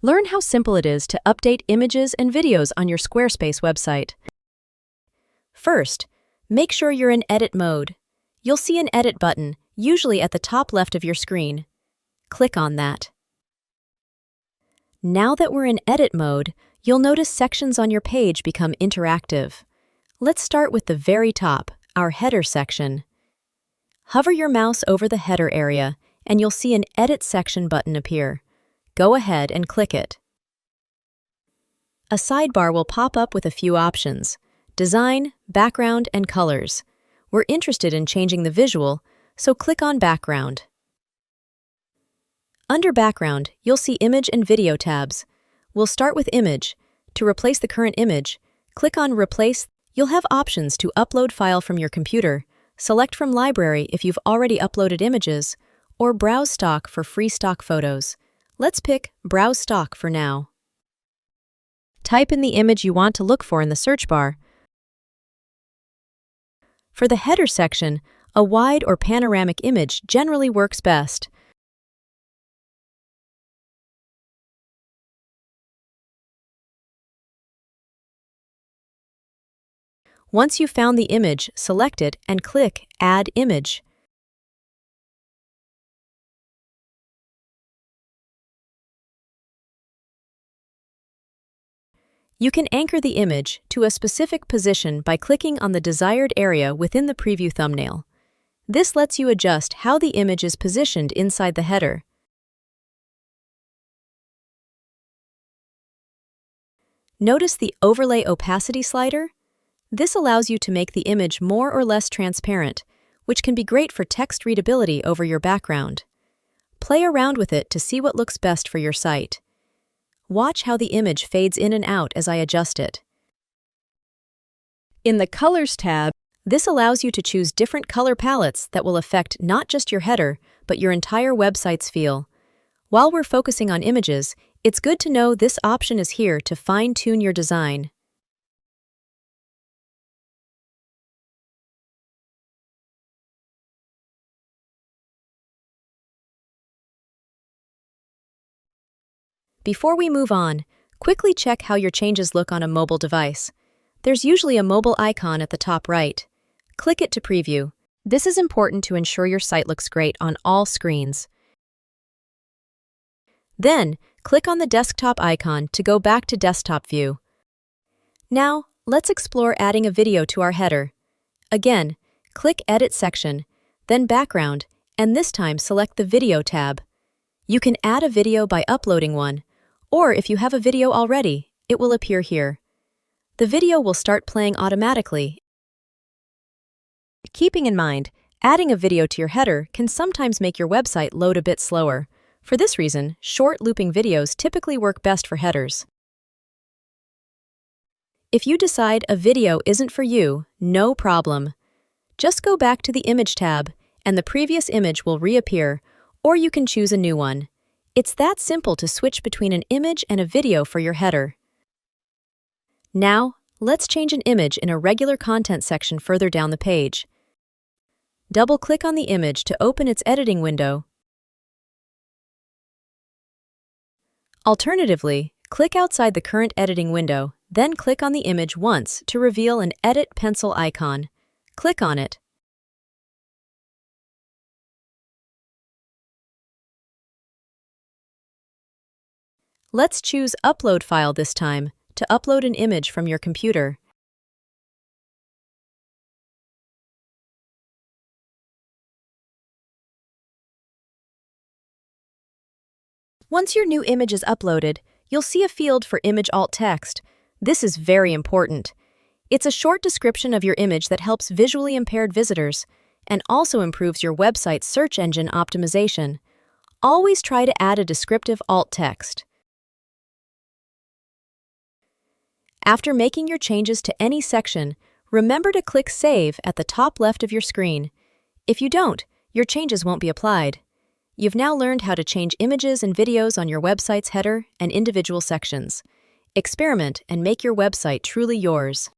Learn how simple it is to update images and videos on your Squarespace website. First, make sure you're in edit mode. You'll see an edit button, usually at the top left of your screen. Click on that. Now that we're in edit mode, you'll notice sections on your page become interactive. Let's start with the very top, our header section. Hover your mouse over the header area, and you'll see an Edit Section button appear. Go ahead and click it. A sidebar will pop up with a few options: design, background, and colors. We're interested in changing the visual, so click on Background. Under Background, you'll see Image and Video tabs. We'll start with Image. To replace the current image, click on Replace. You'll have options to upload file from your computer, select from Library if you've already uploaded images, or Browse Stock for free stock photos. Let's pick Browse Stock for now. Type in the image you want to look for in the search bar. For the header section, a wide or panoramic image generally works best. Once you've found the image, select it and click Add Image. You can anchor the image to a specific position by clicking on the desired area within the preview thumbnail. This lets you adjust how the image is positioned inside the header. Notice the Overlay Opacity slider? This allows you to make the image more or less transparent, which can be great for text readability over your background. Play around with it to see what looks best for your site. Watch how the image fades in and out as I adjust it. In the Colors tab, this allows you to choose different color palettes that will affect not just your header, but your entire website's feel. While we're focusing on images, it's good to know this option is here to fine-tune your design. Before we move on, quickly check how your changes look on a mobile device. There's usually a mobile icon at the top right. Click it to preview. This is important to ensure your site looks great on all screens. Then, click on the desktop icon to go back to desktop view. Now, let's explore adding a video to our header. Again, click Edit Section, then Background, and this time select the Video tab. You can add a video by uploading one, or if you have a video already, it will appear here. The video will start playing automatically. Keeping in mind, adding a video to your header can sometimes make your website load a bit slower. For this reason, short looping videos typically work best for headers. If you decide a video isn't for you, no problem. Just go back to the Image tab, and the previous image will reappear, or you can choose a new one. It's that simple to switch between an image and a video for your header. Now, let's change an image in a regular content section further down the page. Double-click on the image to open its editing window. Alternatively, click outside the current editing window, then click on the image once to reveal an Edit Pencil icon. Click on it. Let's choose Upload File this time to upload an image from your computer. Once your new image is uploaded, you'll see a field for image alt text. This is very important. It's a short description of your image that helps visually impaired visitors and also improves your website's search engine optimization. Always try to add a descriptive alt text. After making your changes to any section, remember to click Save at the top left of your screen. If you don't, your changes won't be applied. You've now learned how to change images and videos on your website's header and individual sections. Experiment and make your website truly yours.